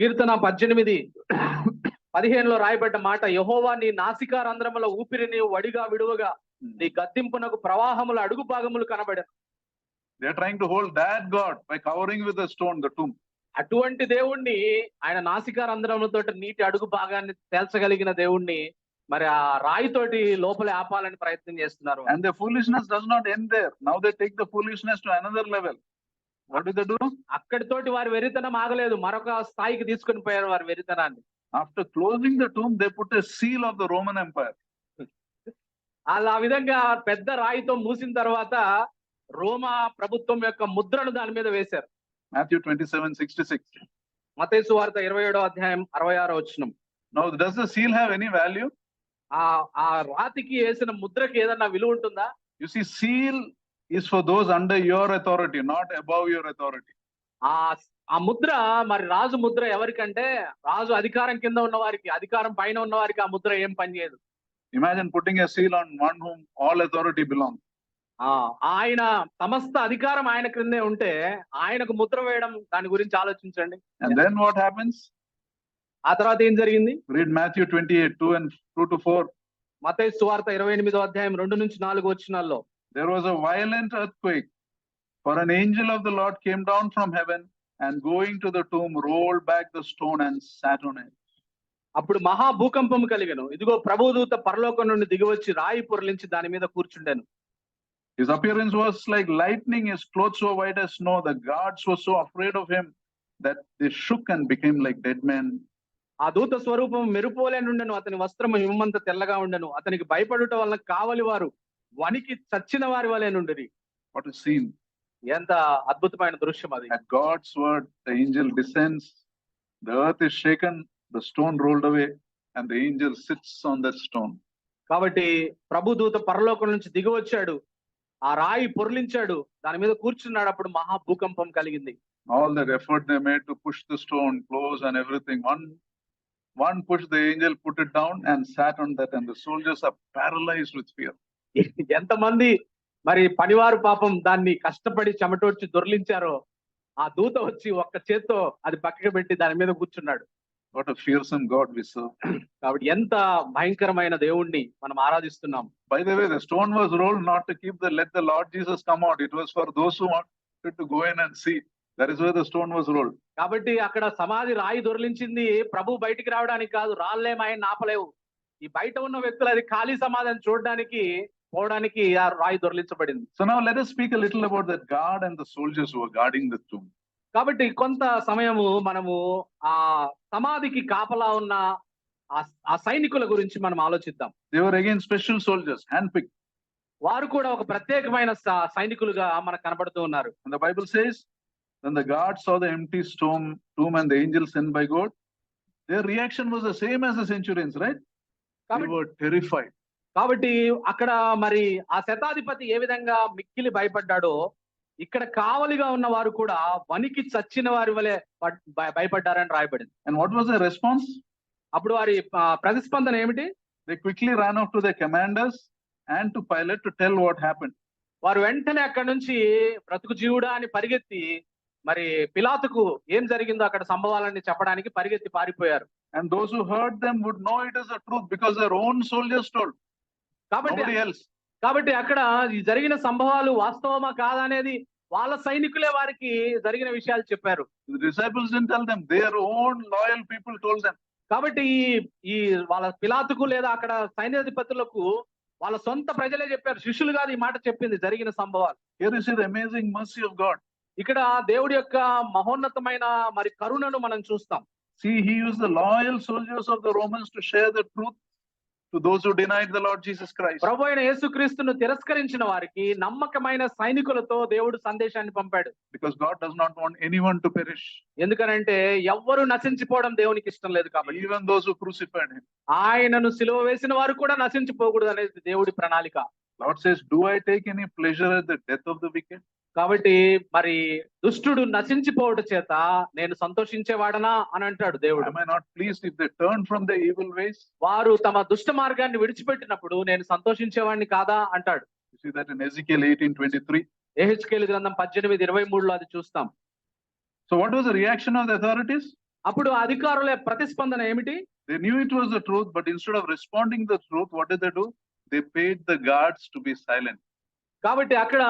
కీర్తన 18:15లో రాయబడ్డ మాట, యెహోవా నీ నాసికా రంధ్రముల ఊపిరిని వడిగా విడువగా నీ గద్దింపునకు ప్రవాహముల అడుగు భాగములు కనబడెను. They are trying to hold that God by covering with a stone the tomb. అటువంటి దేవుణ్ణి, ఆయన నాసికారంధ్రములతో నీటి అడుగు భాగాన్ని తేల్చగలిగిన దేవుణ్ణి మరి ఆ రాయితోటి లోపల ఆపాలని ప్రయత్నం చేస్తున్నారు. And their foolishness does not end there. Now they take the foolishness to another level. What do they do? అక్కడితోటి వారి వెరితనం ఆగలేదు, మరొక స్థాయికి తీసుకొని పోయారు వారి వెరితనాన్ని. After closing the tomb, they put a seal of the Roman Empire. అలా ఆ విధంగా పెద్ద రాయితో మూసిన తర్వాత రోమా ప్రభుత్వం యొక్క ముద్రను దాని మీద వేశారు. Matthew 27:66. మత్తయి సువార్త 27వ అధ్యాయం 66వ వచనం. Now, does the seal have any value? ఆ రాతికి వేసిన ముద్రకి ఏదన్నా విలువ ఉంటుందా? You see, seal is for those under your authority, not above your authority. ఆ ముద్ర మరి రాజు ముద్ర ఎవరికంటే రాజు అధికారం కింద ఉన్న వారికి, అధికారం పైన ఉన్న వారికి ఆ ముద్ర ఏం పనిచేయదు. Imagine putting a seal on one whom all authority belongs. ఆయన సమస్త అధికారం ఆయన క్రిందే ఉంటే ఆయనకు ముద్ర వేయడం, దాని గురించి ఆలోచించండి. And then what happens? ఆ తర్వాత ఏం జరిగింది? Read Matthew 28:2-4. మత్తయి సువార్త 28వ అధ్యాయం 2-4 వచనాల్లో. There was a violent earthquake, for an angel of the Lord came down from heaven and going to the tomb rolled back the stone and sat on it. అప్పుడు మహా భూకంపం కలిగెను, ఇదిగో ప్రభుదూత పరలోకం నుండి దిగివచ్చి రాయి పొరలించి దాని మీద కూర్చుండెను. His appearance was like lightning, his clothes so white as snow. The guards were so afraid of him that they shook and became like dead men. ఆ దూత స్వరూపం మెరుపోలే నుండెను, అతని వస్త్రము హిమమంత తెల్లగా ఉండెను. అతనికి భయపడుట వలన కావలి వారు వణికి చచ్చిన వారి వలె నుండిరి. What a scene. ఎంత అద్భుతమైన దృశ్యం అది. At God's word, the angel descends, the earth is shaken, the stone rolled away, and the angel sits on that stone. కాబట్టి ప్రభు దూత పరలోకం నుంచి దిగి వచ్చాడు, ఆ రాయి పొర్లించాడు, దాని మీద కూర్చున్నాడు. అప్పుడు మహా భూకంపం కలిగింది. All that effort they made to push the stone close and everything, one push, the angel put it down and sat on that, and the soldiers are paralyzed with fear. ఎంతమంది మరి పనివారు పాపం దాన్ని కష్టపడి చెమటోడ్చి దొర్లించారో, ఆ దూత వచ్చి ఒక్క చేత్తో అది పక్కకి పెట్టి దాని మీద కూర్చున్నాడు. What a fearsome God we serve. కాబట్టి ఎంత భయంకరమైన దేవుణ్ణి మనం ఆరాధిస్తున్నాం. By the way, the stone was rolled not to let the Lord Jesus come out. It was for those who wanted to go in and see. That is why the stone was rolled. కాబట్టి అక్కడ సమాధి రాయి దొర్లించింది ప్రభు బయటికి రావడానికి కాదు, రాళ్ళేం ఆయన ఆపలేవు. ఈ బయట ఉన్న వ్యక్తులు అది ఖాళీ సమాధిని చూడడానికి పోవడానికి ఆ రాయి దొర్లించబడింది. So now let us speak a little about that guard and the soldiers who were guarding the tomb. కాబట్టి కొంత సమయము మనము ఆ సమాధికి కాపలా ఉన్న ఆ సైనికుల గురించి మనం ఆలోచిద్దాం. They were again special soldiers, handpicked. వారు కూడా ఒక ప్రత్యేకమైన సైనికులుగా మనకు కనబడుతూ ఉన్నారు. And the Bible says, when the guards saw the empty tomb and the angel sent by God, their reaction was the same as the centurions, right? They were terrified. కాబట్టి అక్కడ మరి ఆ శతాధిపతి ఏ విధంగా మిక్కిలి భయపడ్డాడో, ఇక్కడ కావలిగా ఉన్న వారు కూడా వణికి చచ్చిన వారి వలె భయపడ్డారని రాయబడింది. And what was their response? అప్పుడు వారి ప్రతిస్పందన ఏమిటి? They quickly ran off to their commanders and to Pilate to tell what happened. వారు వెంటనే అక్కడ నుంచి బ్రతుకు జీవుడా అని పరిగెత్తి మరి పిలాతుకు ఏం జరిగిందో అక్కడ సంభవాలన్నీ చెప్పడానికి పరిగెత్తి పారిపోయారు. And those who heard them would know it is the truth because their own soldiers told. Nobody else. కాబట్టి అక్కడ ఈ జరిగిన సంభవాలు వాస్తవమా కాదనేది వాళ్ళ సైనికులే వారికి జరిగిన విషయాలు చెప్పారు. The disciples didn't tell them, their own loyal people told them. కాబట్టి ఈ వాళ్ళ పిలాతుకు లేదా అక్కడ సైన్యాధిపతులకు వాళ్ళ సొంత ప్రజలే చెప్పారు, శిష్యులు కాదు ఈ మాట చెప్పింది జరిగిన సంభవాలు. Here is the amazing mercy of God. ఇక్కడ దేవుడి యొక్క మహోన్నతమైన మరి కరుణను మనం చూస్తాం. See, he used the loyal soldiers of the Romans to share the truth to those who denied the Lord Jesus Christ. ప్రభు అయిన యేసుక్రీస్తును తిరస్కరించిన వారికి నమ్మకమైన సైనికులతో దేవుడు సందేశాన్ని పంపాడు. Because God does not want anyone to perish. ఎందుకనంటే ఎవ్వరూ నశించిపోవడం దేవునికి ఇష్టం లేదు కాబట్టి. Even those who crucified him. ఆయనను సిలువ వేసిన వారు కూడా నశించిపోకూడదు అనేది దేవుడి ప్రణాళిక. Lord says, do I take any pleasure at the death of the wicked? కాబట్టి మరి దుష్టుడు నశించిపోవట చేత నేను సంతోషించేవాడనా అని అంటాడు దేవుడు. Am I not pleased if they turn from their evil ways? వారు తమ దుష్ట మార్గాన్ని విడిచిపెట్టినప్పుడు నేను సంతోషించేవాడిని కాదా అంటాడు. You see that in Ezekiel 18:23. యెహెజ్కేలు గ్రంథం 18:23 అది చూస్తాం. So what was the reaction of the authorities? అప్పుడు అధికారుల ప్రతిస్పందన ఏమిటి? They knew it was the truth, but instead of responding the truth, what did they do? They paid the guards to be silent. కాబట్టి అక్కడ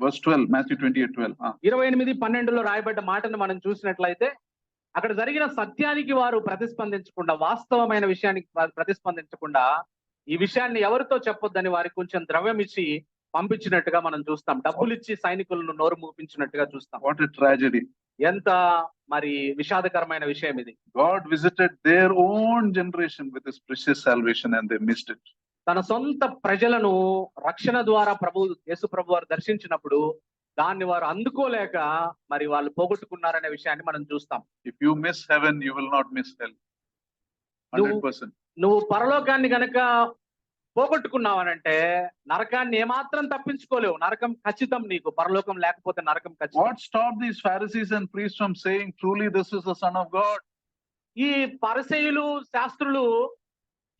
Verse 12, Matthew 28:12. 28:12లో రాయబడ్డ మాటను మనం చూసినట్లయితే అక్కడ జరిగిన సత్యానికి వారు ప్రతిస్పందించకుండా, వాస్తవమైన విషయానికి వారు ప్రతిస్పందించకుండా, ఈ విషయాన్ని ఎవరితో చెప్పొద్దని వారికి కొంచెం ద్రవ్యం ఇచ్చి పంపించినట్టుగా మనం చూస్తాం. డబ్బులు ఇచ్చి సైనికులను నోరు మూపించినట్టుగా చూస్తాం. What a tragedy. ఎంత మరి విషాదకరమైన విషయం ఇది. God visited their own generation with his precious salvation and they missed it. తన సొంత ప్రజలను రక్షణ ద్వారా యేసు ప్రభు వారు దర్శించినప్పుడు దాన్ని వారు అందుకోలేక మరి వాళ్ళు పోగొట్టుకున్నారనే విషయాన్ని మనం చూస్తాం. If you miss heaven, you will not miss hell. 100%. నువ్వు పరలోకాన్ని గనక పోగొట్టుకున్నావనంటే నరకాన్ని ఏమాత్రం తప్పించుకోలేవు. నరకం ఖచ్చితం నీకు. పరలోకం లేకపోతే నరకం ఖచ్చితం. What stopped these Pharisees and priests from saying, truly this is the Son of God? ఈ పరిసయ్యులు శాస్త్రులు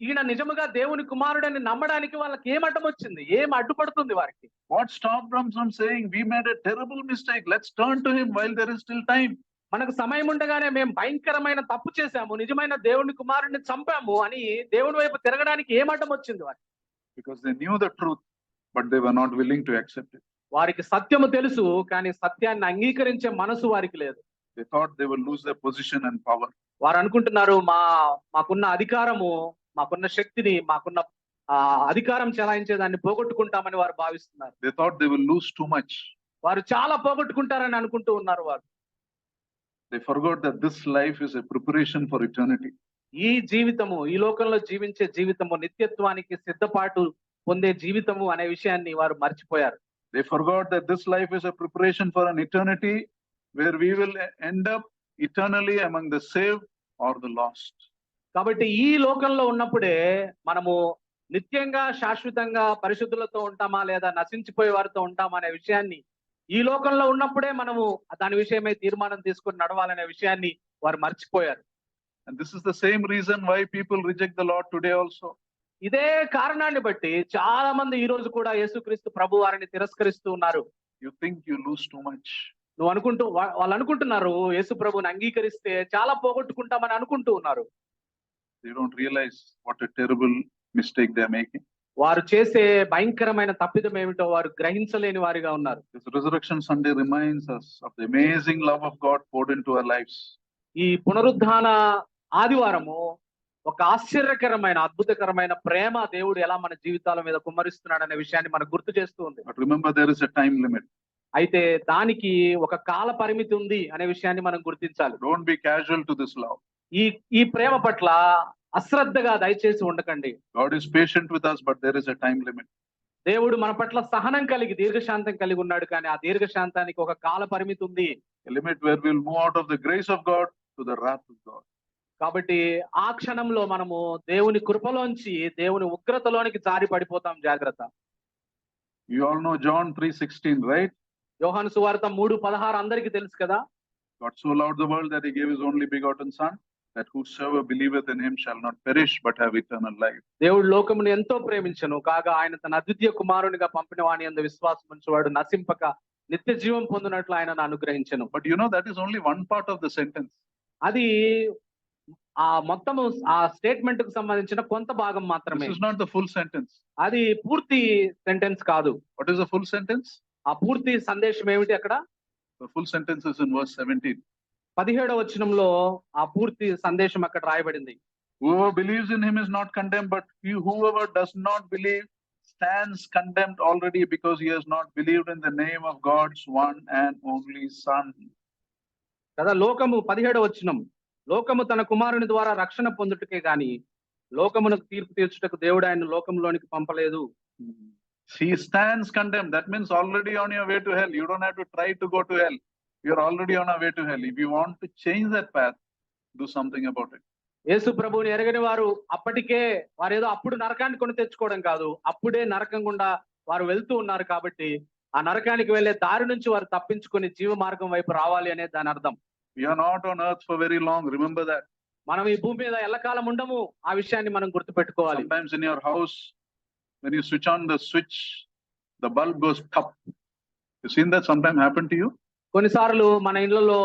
ఈయన నిజముగా దేవుని కుమారుడని నమ్మడానికి వాళ్ళకి ఏం అడ్డం వచ్చింది? ఏం అడ్డుపడుతుంది వారికి? What stopped them from saying, we made a terrible mistake, let's turn to him while there is still time? మనకు సమయం ఉండగానే మేము భయంకరమైన తప్పు చేశాము, నిజమైన దేవుని కుమారుడిని చంపాము అని దేవుని వైపు తిరగడానికి ఏం అడ్డం వచ్చింది వారికి? Because they knew the truth, but they were not willing to accept it. వారికి సత్యము తెలుసు, కానీ సత్యాన్ని అంగీకరించే మనసు వారికి లేదు. They thought they would lose their position and power. వారు అనుకుంటున్నారు మాకున్న అధికారము, మాకున్న శక్తిని, మాకున్న అధికారం చెలాయించేదాన్ని పోగొట్టుకుంటామని వారు భావిస్తున్నారు. They thought they will lose too much. వారు చాలా పోగొట్టుకుంటారని అనుకుంటూ ఉన్నారు వారు. They forgot that this life is a preparation for eternity. ఈ జీవితము, ఈ లోకంలో జీవించే జీవితము నిత్యత్వానికి సిద్ధపాటు పొందే జీవితము అనే విషయాన్ని వారు మర్చిపోయారు. They forgot that this life is a preparation for an eternity where we will end up eternally among the saved or the lost. కాబట్టి ఈ లోకంలో ఉన్నప్పుడే మనము నిత్యంగా శాశ్వతంగా పరిశుద్ధులతో ఉంటామా లేదా నశించిపోయే వారితో ఉంటామా అనే విషయాన్ని, ఈ లోకంలో ఉన్నప్పుడే మనము దాని విషయమై తీర్మానం తీసుకొని నడవాలనే విషయాన్ని వారు మర్చిపోయారు. And this is the same reason why people reject the Lord today also. ఇదే కారణాన్ని బట్టి చాలా మంది ఈ రోజు కూడా యేసుక్రీస్తు ప్రభు వారిని తిరస్కరిస్తూ ఉన్నారు. You think you lose too much. వాళ్ళు అనుకుంటున్నారు యేసు ప్రభుని అంగీకరిస్తే చాలా పోగొట్టుకుంటామని అనుకుంటూ ఉన్నారు. They don't realize what a terrible mistake they are making. వారు చేసే భయంకరమైన తప్పిదం ఏమిటో వారు గ్రహించలేని వారిగా ఉన్నారు. This Resurrection Sunday reminds us of the amazing love of God poured into our lives. ఈ పునరుద్ధాన ఆదివారము ఒక ఆశ్చర్యకరమైన, అద్భుతకరమైన ప్రేమ దేవుడు ఎలా మన జీవితాల మీద కుమ్మరిస్తున్నాడు అనే విషయాన్ని మనకు గుర్తు చేస్తూ ఉంది. But remember, there is a time limit. అయితే దానికి ఒక కాల పరిమితి ఉంది అనే విషయాన్ని మనం గుర్తించాలి. Don't be casual to this love. ఈ ప్రేమ పట్ల అశ్రద్ధగా దయచేసి ఉండకండి. God is patient with us, but there is a time limit. దేవుడు మన పట్ల సహనం కలిగి దీర్ఘశాంతం కలిగి ఉన్నాడు, కానీ ఆ దీర్ఘశాంతానికి ఒక కాల పరిమితి ఉంది. A limit where we will move out of the grace of God to the wrath of God. కాబట్టి ఆ క్షణంలో మనము దేవుని కృపలోంచి దేవుని ఉగ్రతలోనికి జారి పడిపోతాం. జాగ్రత్త. You all know John 3:16, right? యోహాను సువార్త 3:16 అందరికీ తెలుసు కదా. God so loved the world that he gave his only begotten son, that whosoever believeth in him shall not perish but have eternal life. దేవుడు లోకమును ఎంతో ప్రేమించెను, కాగా ఆయన తన అద్వితీయ కుమారునిగా పంపిన వాని యందు విశ్వాసం ఉంచువాడు నశింపక నిత్య జీవం పొందినట్లు ఆయనను అనుగ్రహించెను. But you know, that is only one part of the sentence. అది ఆ మొత్తము ఆ స్టేట్మెంట్ కు సంబంధించిన కొంత భాగం మాత్రమే. This is not the full sentence. అది పూర్తి సెంటెన్స్ కాదు. What is the full sentence? ఆ పూర్తి సందేశం ఏమిటి అక్కడ? The full sentence is in verse 17. 17వ వచనంలో ఆ పూర్తి సందేశం అక్కడ రాయబడింది. Whoever believes in him is not condemned, but whoever does not believe stands condemned already, because he has not believed in the name of God's one and only Son. కదా, లోకము 17వ వచనం, లోకము తన కుమారుని ద్వారా రక్షణ పొందుటకే గాని లోకమునకు తీర్పు తీర్చుటకు దేవుడు ఆయన లోకంలోనికి పంపలేదు. He stands condemned. That means already on your way to hell. You don't have to try to go to hell. You're already on our way to hell. If you want to change that path, do something about it. యేసు ప్రభువుని ఎరగని వారు అప్పటికే వారేదో అప్పుడు నరకాన్ని కొని తెచ్చుకోవడం కాదు, అప్పుడే నరకం గుండా వారు వెళ్తూ ఉన్నారు. కాబట్టి ఆ నరకానికి వెళ్లే దారి నుంచి వారు తప్పించుకొని జీవ మార్గం వైపు రావాలి అనే దాని అర్థం. We are not on earth for very long. Remember that. మనం ఈ భూమి మీద ఎల్లకాలం ఉండము. ఆ విషయాన్ని మనం గుర్తుపెట్టుకోవాలి. Sometimes in your house, when you switch on the switch, the bulb goes up. You seen that sometime happen to you? కొన్నిసార్లు మన ఇళ్లలో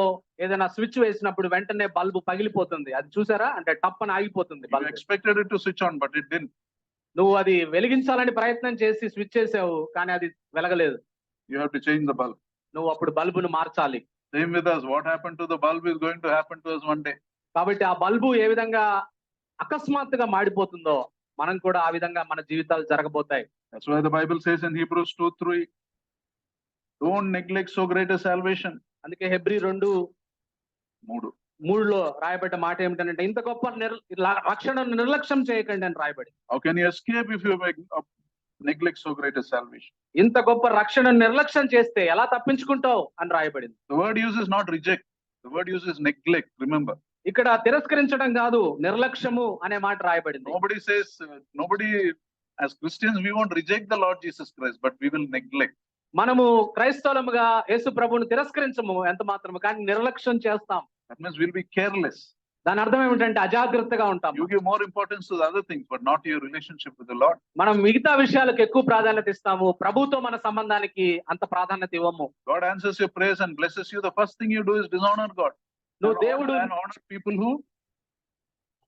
ఏదైనా స్విచ్ వేసినప్పుడు వెంటనే బల్బు పగిలిపోతుంది. అది చూసారా? అంటే టప్పని ఆగిపోతుంది. You expected it to switch on, but it didn't. నువ్వు అది వెలిగించాలని ప్రయత్నం చేసి స్విచ్ చేసావు, కానీ అది వెలగలేదు. you have to change the bulb. నువ్వు అప్పుడు బల్బును మార్చాలి. Same with us. What happened to the bulb is going to happen to us one day. కాబట్టి ఆ బల్బు ఏ విధంగా అకస్మాత్తుగా మాడిపోతుందో మనం కూడా ఆ విధంగా మన జీవితాలు జరగబోతాయి. That's why the Bible says in Hebrews 2:3, don't neglect so great a salvation. అందుకే హెబ్రీ 2:3లో రాయబడ్డ మాట ఏమిటంటే ఇంత గొప్ప రక్షణను నిర్లక్ష్యం చేయకండి అని రాయబడి. How can you escape if you neglect so great a salvation? ఇంత గొప్ప రక్షణను నిర్లక్ష్యం చేస్తే ఎలా తప్పించుకుంటావు అని రాయబడింది. The word used is not reject. The word used is neglect. Remember. ఇక్కడ తిరస్కరించడం కాదు, నిర్లక్ష్యము అనే మాట రాయబడింది. Nobody says, nobody as Christians we won't reject the Lord Jesus Christ, but we will neglect. మనము క్రైస్తవులముగా యేసు ప్రభువును తిరస్కరించము ఎంత మాత్రము, కానీ నిర్లక్ష్యం చేస్తాం. That means we'll be careless. దాని అర్థం ఏమిటంటే అజాగ్రత్తగా ఉంటాం. You give more importance to the other things, but not your relationship with the Lord. మనం మిగతా విషయాలకు ఎక్కువ ప్రాధాన్యత ఇస్తాము, ప్రభువుతో మన సంబంధానికి అంత ప్రాధాన్యత ఇవ్వము. God answers your prayers and blesses you. The first thing you do is dishonor God. నువ్వు దేవుడు and honor people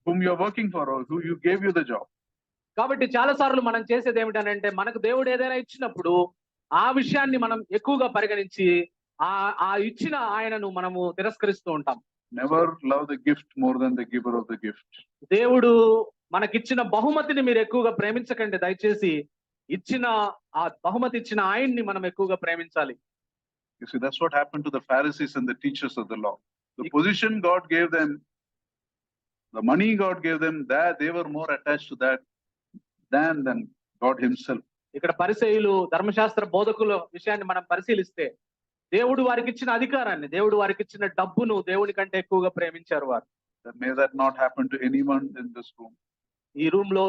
whom you are working for or who you gave you the job. కాబట్టి చాలా సార్లు మనం చేసేది ఏమిటనంటే మనకు దేవుడు ఏదైనా ఇచ్చినప్పుడు ఆ విషయాన్ని మనం ఎక్కువగా పరిగణించి ఆ ఇచ్చిన ఆయనను మనము తిరస్కరిస్తూ ఉంటాం. Never love the gift more than the giver of the gift. దేవుడు మనకిచ్చిన బహుమతిని మీరు ఎక్కువగా ప్రేమించకండి దయచేసి, ఇచ్చిన ఆ బహుమతి ఇచ్చిన ఆయన్ని మనం ఎక్కువగా ప్రేమించాలి. You see, that's what happened to the Pharisees and the teachers of the law. The position God gave them, the money God gave them, that they were more attached to that than God himself. ఇక్కడ పరిసయ్యులు ధర్మశాస్త్ర బోధకుల విషయాన్ని మనం పరిశీలిస్తే దేవుడు వారికి ఇచ్చిన అధికారాన్ని, దేవుడు వారికి ఇచ్చిన డబ్బును దేవుని కంటే ఎక్కువగా ప్రేమించారు వారు. May that not happen to anyone in this room. ఈ రూమ్ లో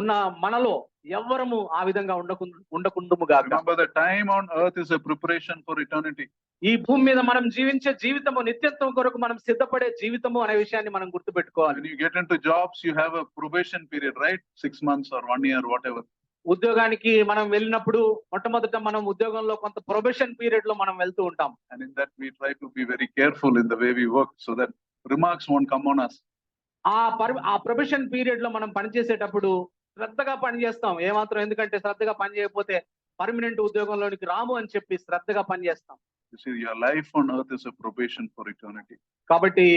ఉన్న మనలో ఎవ్వరము ఆ విధంగా ఉండకుండుముగా. Remember, the time on earth is a preparation for eternity. ఈ భూమి మీద మనం జీవించే జీవితము నిత్యత్వం కొరకు మనం సిద్ధపడే జీవితము అనే విషయాన్ని మనం గుర్తుపెట్టుకోవాలి. When you get into jobs, you have a probation period, right? 6 months or 1 year, whatever. ఉద్యోగానికి మనం వెళ్ళినప్పుడు మొట్టమొదట మనం ఉద్యోగంలో కొంత ప్రొబేషన్ పీరియడ్ లో మనం వెళ్తూ ఉంటాం. And in that we try to be very careful in the way we work so that remarks won't come on us. ఆ ప్రొబేషన్ పీరియడ్ లో మనం పనిచేసేటప్పుడు శ్రద్ధగా పనిచేస్తాం. ఏమాత్రం, ఎందుకంటే శ్రద్ధగా పని చేయకపోతే పర్మనెంట్ ఉద్యోగంలోనికి రాము అని చెప్పి శ్రద్ధగా పనిచేస్తాం. You see, your life on earth is a probation for eternity. కాబట్టి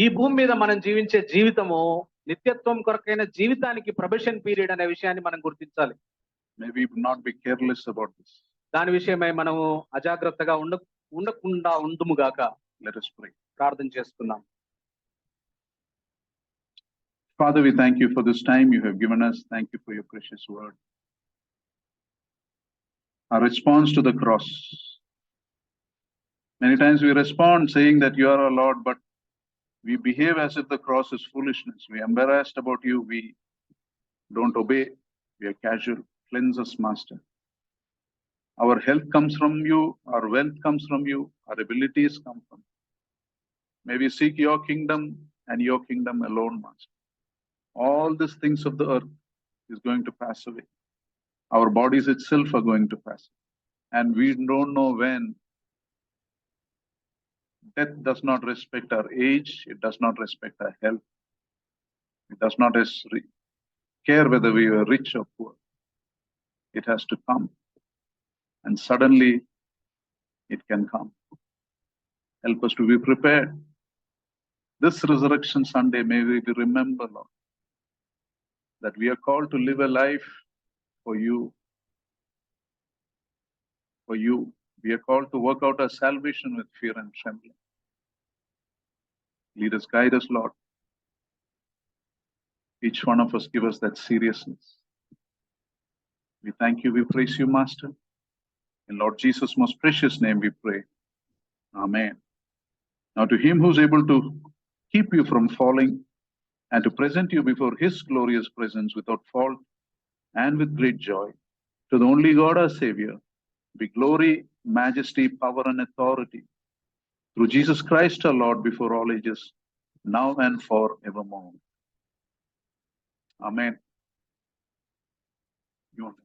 ఈ భూమి మీద మనం జీవించే జీవితము నిత్యత్వం కొరకైన జీవితానికి ప్రొబేషన్ పీరియడ్ అనే విషయాన్ని మనం గుర్తించాలి. Maybe not be careless about this. దాని విషయమై మనము అజాగ్రత్తగా ఉండకుండా ఉండుముగాక. Let us pray. ప్రార్థన చేసుకుందాం. Father, we thank you for this time you have given us. Thank you for your precious word. Our response to the cross. Many times we respond saying that you are our Lord, but we behave as if the cross is foolishness. We are embarrassed about you. We don't obey. We are casual. Cleanse us, Master. Our health comes from you. Our wealth comes from you. Our abilities come from you. May we seek your kingdom and your kingdom alone, Master. All these things of the earth is going to pass away. Our bodies itself are going to pass away. And we don't know when. Death does not respect our age. It does not respect our health. It does not care whether we are rich or poor. It has to come. And suddenly, it can come. Help us to be prepared. This Resurrection Sunday, may we remember, Lord, that we are called to live a life for you. For you. We are called to work out our salvation with fear and trembling. Lead us, guide us, Lord. Each one of us give us that seriousness. We thank you, we praise you, Master. In Lord Jesus' most precious name we pray. Amen. Now to him who's able to keep you from falling and to present you before his glorious presence without fault and with great joy, to the only God our Savior, be glory, majesty, power, and authority through Jesus Christ our Lord before all ages, now and forevermore. Amen. You want